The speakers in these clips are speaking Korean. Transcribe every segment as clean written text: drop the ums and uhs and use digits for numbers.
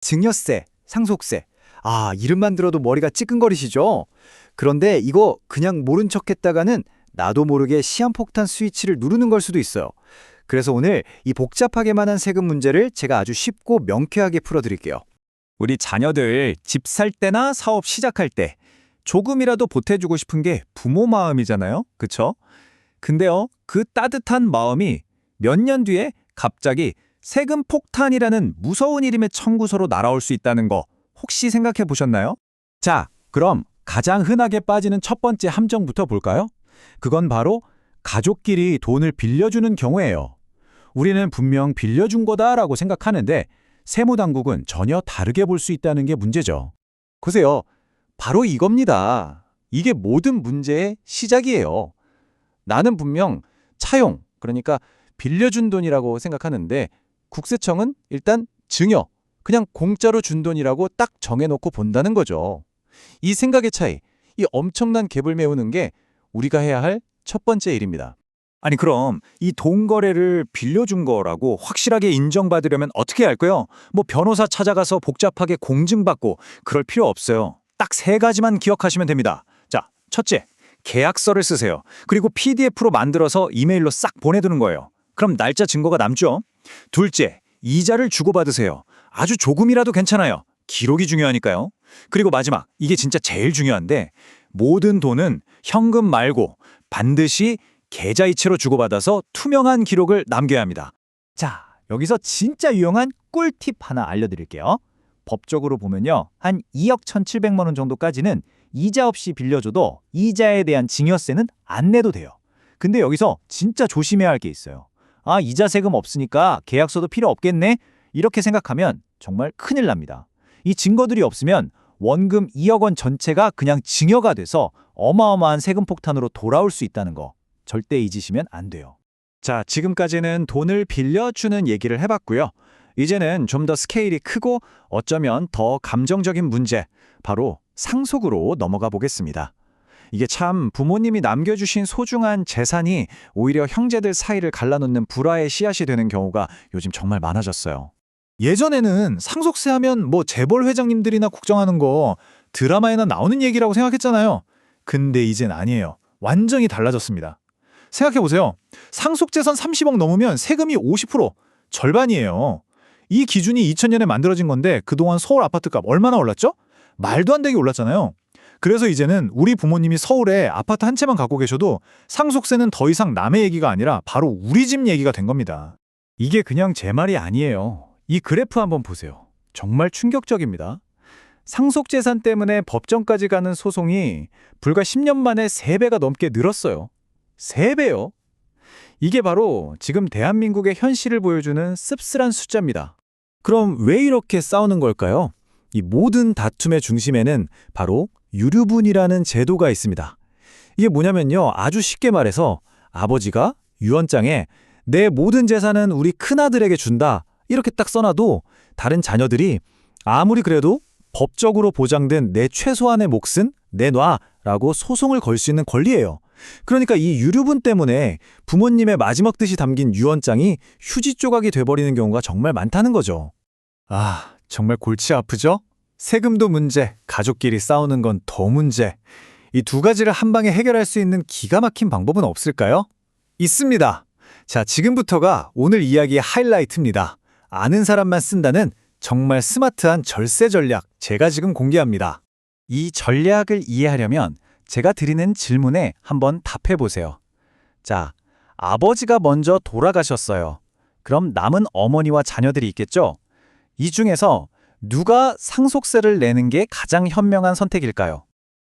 증여세, 상속세. 이름만 들어도 머리가 찌끈거리시죠? 그런데 이거 그냥 모른 척 했다가는 나도 모르게 시한폭탄 스위치를 누르는 걸 수도 있어요. 그래서 오늘 이 복잡하게만 한 세금 문제를 제가 아주 쉽고 명쾌하게 풀어드릴게요. 우리 자녀들 집 살 때나 사업 시작할 때 조금이라도 보태주고 싶은 게 부모 마음이잖아요. 그쵸? 근데요, 그 따뜻한 마음이 몇 년 뒤에 갑자기 세금 폭탄이라는 무서운 이름의 청구서로 날아올 수 있다는 거 혹시 생각해 보셨나요? 자, 그럼 가장 흔하게 빠지는 첫 번째 함정부터 볼까요? 그건 바로 가족끼리 돈을 빌려주는 경우예요. 우리는 분명 빌려준 거다라고 생각하는데 세무당국은 전혀 다르게 볼 수 있다는 게 문제죠. 보세요. 바로 이겁니다. 이게 모든 문제의 시작이에요. 나는 분명 차용, 그러니까 빌려준 돈이라고 생각하는데 국세청은 일단 증여, 그냥 공짜로 준 돈이라고 딱 정해놓고 본다는 거죠. 이 생각의 차이, 이 엄청난 갭을 메우는 게 우리가 해야 할 첫 번째 일입니다. 아니 그럼 이 돈 거래를 빌려준 거라고 확실하게 인정받으려면 어떻게 할까요? 변호사 찾아가서 복잡하게 공증받고 그럴 필요 없어요. 딱 세 가지만 기억하시면 됩니다. 자, 첫째, 계약서를 쓰세요. 그리고 PDF로 만들어서 이메일로 싹 보내두는 거예요. 그럼 날짜 증거가 남죠? 둘째, 이자를 주고받으세요. 아주 조금이라도 괜찮아요. 기록이 중요하니까요. 그리고 마지막, 이게 진짜 제일 중요한데 모든 돈은 현금 말고 반드시 계좌이체로 주고받아서 투명한 기록을 남겨야 합니다. 자, 여기서 진짜 유용한 꿀팁 하나 알려드릴게요. 법적으로 보면요, 한 2억 1,700만 원 정도까지는 이자 없이 빌려줘도 이자에 대한 증여세는 안 내도 돼요. 근데 여기서 진짜 조심해야 할 게 있어요. 이자 세금 없으니까 계약서도 필요 없겠네? 이렇게 생각하면 정말 큰일 납니다. 이 증거들이 없으면 원금 2억 원 전체가 그냥 증여가 돼서 어마어마한 세금 폭탄으로 돌아올 수 있다는 거 절대 잊으시면 안 돼요. 자, 지금까지는 돈을 빌려주는 얘기를 해봤고요. 이제는 좀 더 스케일이 크고 어쩌면 더 감정적인 문제, 바로 상속으로 넘어가 보겠습니다. 이게 참 부모님이 남겨주신 소중한 재산이 오히려 형제들 사이를 갈라놓는 불화의 씨앗이 되는 경우가 요즘 정말 많아졌어요. 예전에는 상속세 하면 재벌 회장님들이나 국정하는 거 드라마에나 나오는 얘기라고 생각했잖아요. 근데 이젠 아니에요. 완전히 달라졌습니다. 생각해보세요. 상속재산 30억 넘으면 세금이 50%, 절반이에요. 이 기준이 2000년에 만들어진 건데 그동안 서울 아파트값 얼마나 올랐죠? 말도 안 되게 올랐잖아요. 그래서 이제는 우리 부모님이 서울에 아파트 한 채만 갖고 계셔도 상속세는 더 이상 남의 얘기가 아니라 바로 우리 집 얘기가 된 겁니다. 이게 그냥 제 말이 아니에요. 이 그래프 한번 보세요. 정말 충격적입니다. 상속재산 때문에 법정까지 가는 소송이 불과 10년 만에 3배가 넘게 늘었어요. 3배요? 이게 바로 지금 대한민국의 현실을 보여주는 씁쓸한 숫자입니다. 그럼 왜 이렇게 싸우는 걸까요? 이 모든 다툼의 중심에는 바로 유류분이라는 제도가 있습니다. 이게 뭐냐면요, 아주 쉽게 말해서 아버지가 유언장에 내 모든 재산은 우리 큰아들에게 준다 이렇게 딱 써놔도 다른 자녀들이 아무리 그래도 법적으로 보장된 내 최소한의 몫은 내놔라고 소송을 걸 수 있는 권리예요. 그러니까 이 유류분 때문에 부모님의 마지막 뜻이 담긴 유언장이 휴지 조각이 돼버리는 경우가 정말 많다는 거죠. 정말 골치 아프죠? 세금도 문제, 가족끼리 싸우는 건 더 문제. 이 두 가지를 한 방에 해결할 수 있는 기가 막힌 방법은 없을까요? 있습니다. 자, 지금부터가 오늘 이야기의 하이라이트입니다. 아는 사람만 쓴다는 정말 스마트한 절세 전략, 제가 지금 공개합니다. 이 전략을 이해하려면 제가 드리는 질문에 한번 답해 보세요. 자, 아버지가 먼저 돌아가셨어요. 그럼 남은 어머니와 자녀들이 있겠죠? 이 중에서 누가 상속세를 내는 게 가장 현명한 선택일까요?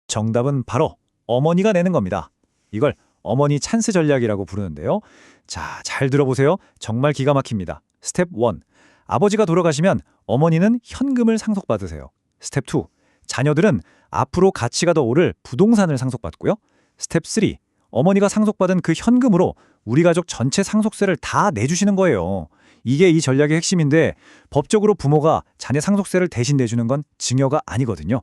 정답은 바로 어머니가 내는 겁니다. 이걸 어머니 찬스 전략이라고 부르는데요. 자, 잘 들어보세요. 정말 기가 막힙니다. 스텝 1. 아버지가 돌아가시면 어머니는 현금을 상속받으세요. 스텝 2. 자녀들은 앞으로 가치가 더 오를 부동산을 상속받고요. 스텝 3. 어머니가 상속받은 그 현금으로 우리 가족 전체 상속세를 다 내주시는 거예요. 이게 이 전략의 핵심인데 법적으로 부모가 자녀 상속세를 대신 내주는 건 증여가 아니거든요.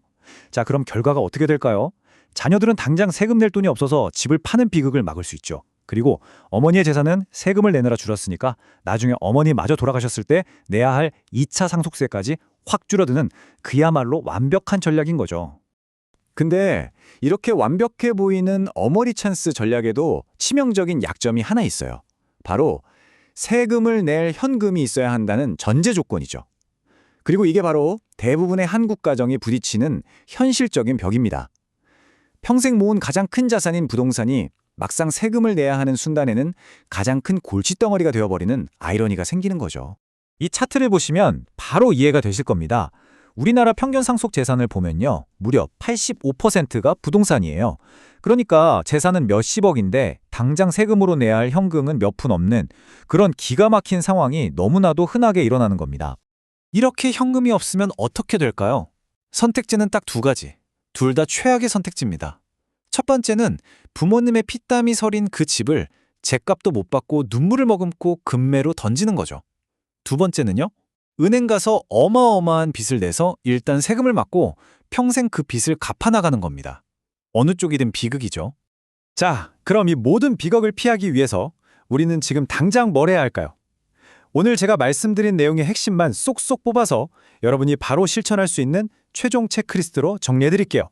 자, 그럼 결과가 어떻게 될까요? 자녀들은 당장 세금 낼 돈이 없어서 집을 파는 비극을 막을 수 있죠. 그리고 어머니의 재산은 세금을 내느라 줄었으니까 나중에 어머니 마저 돌아가셨을 때 내야 할 2차 상속세까지 확 줄어드는 그야말로 완벽한 전략인 거죠. 근데 이렇게 완벽해 보이는 어머니 찬스 전략에도 치명적인 약점이 하나 있어요. 바로 세금을 낼 현금이 있어야 한다는 전제 조건이죠. 그리고 이게 바로 대부분의 한국 가정이 부딪히는 현실적인 벽입니다. 평생 모은 가장 큰 자산인 부동산이 막상 세금을 내야 하는 순간에는 가장 큰 골칫덩어리가 되어버리는 아이러니가 생기는 거죠. 이 차트를 보시면 바로 이해가 되실 겁니다. 우리나라 평균 상속 재산을 보면요, 무려 85%가 부동산이에요. 그러니까 재산은 몇십억인데 당장 세금으로 내야 할 현금은 몇 푼 없는 그런 기가 막힌 상황이 너무나도 흔하게 일어나는 겁니다. 이렇게 현금이 없으면 어떻게 될까요? 선택지는 딱 두 가지. 둘 다 최악의 선택지입니다. 첫 번째는 부모님의 피땀이 서린 그 집을 죗값도 못 받고 눈물을 머금고 금매로 던지는 거죠. 두 번째는요? 은행 가서 어마어마한 빚을 내서 일단 세금을 맞고 평생 그 빚을 갚아나가는 겁니다. 어느 쪽이든 비극이죠. 자, 그럼 이 모든 비극을 피하기 위해서 우리는 지금 당장 뭘 해야 할까요? 오늘 제가 말씀드린 내용의 핵심만 쏙쏙 뽑아서 여러분이 바로 실천할 수 있는 최종 체크리스트로 정리해드릴게요.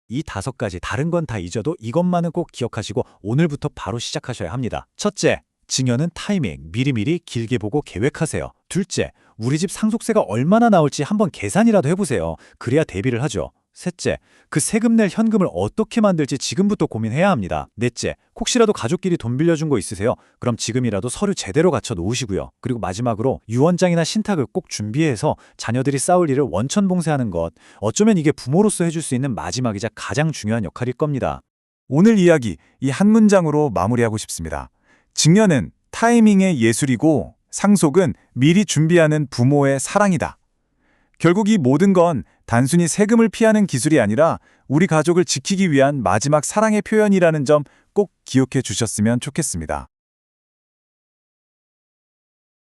이 5가지 다른 건 다 잊어도 이것만은 꼭 기억하시고 오늘부터 바로 시작하셔야 합니다. 첫째, 증여는 타이밍, 미리미리 길게 보고 계획하세요. 둘째, 우리 집 상속세가 얼마나 나올지 한번 계산이라도 해보세요. 그래야 대비를 하죠. 셋째, 그 세금 낼 현금을 어떻게 만들지 지금부터 고민해야 합니다. 넷째, 혹시라도 가족끼리 돈 빌려준 거 있으세요? 그럼 지금이라도 서류 제대로 갖춰 놓으시고요. 그리고 마지막으로 유언장이나 신탁을 꼭 준비해서 자녀들이 싸울 일을 원천봉쇄하는 것. 어쩌면 이게 부모로서 해줄 수 있는 마지막이자 가장 중요한 역할일 겁니다. 오늘 이야기 이 한 문장으로 마무리하고 싶습니다. 증여는 타이밍의 예술이고 상속은 미리 준비하는 부모의 사랑이다. 결국 이 모든 건 단순히 세금을 피하는 기술이 아니라 우리 가족을 지키기 위한 마지막 사랑의 표현이라는 점 꼭 기억해 주셨으면 좋겠습니다.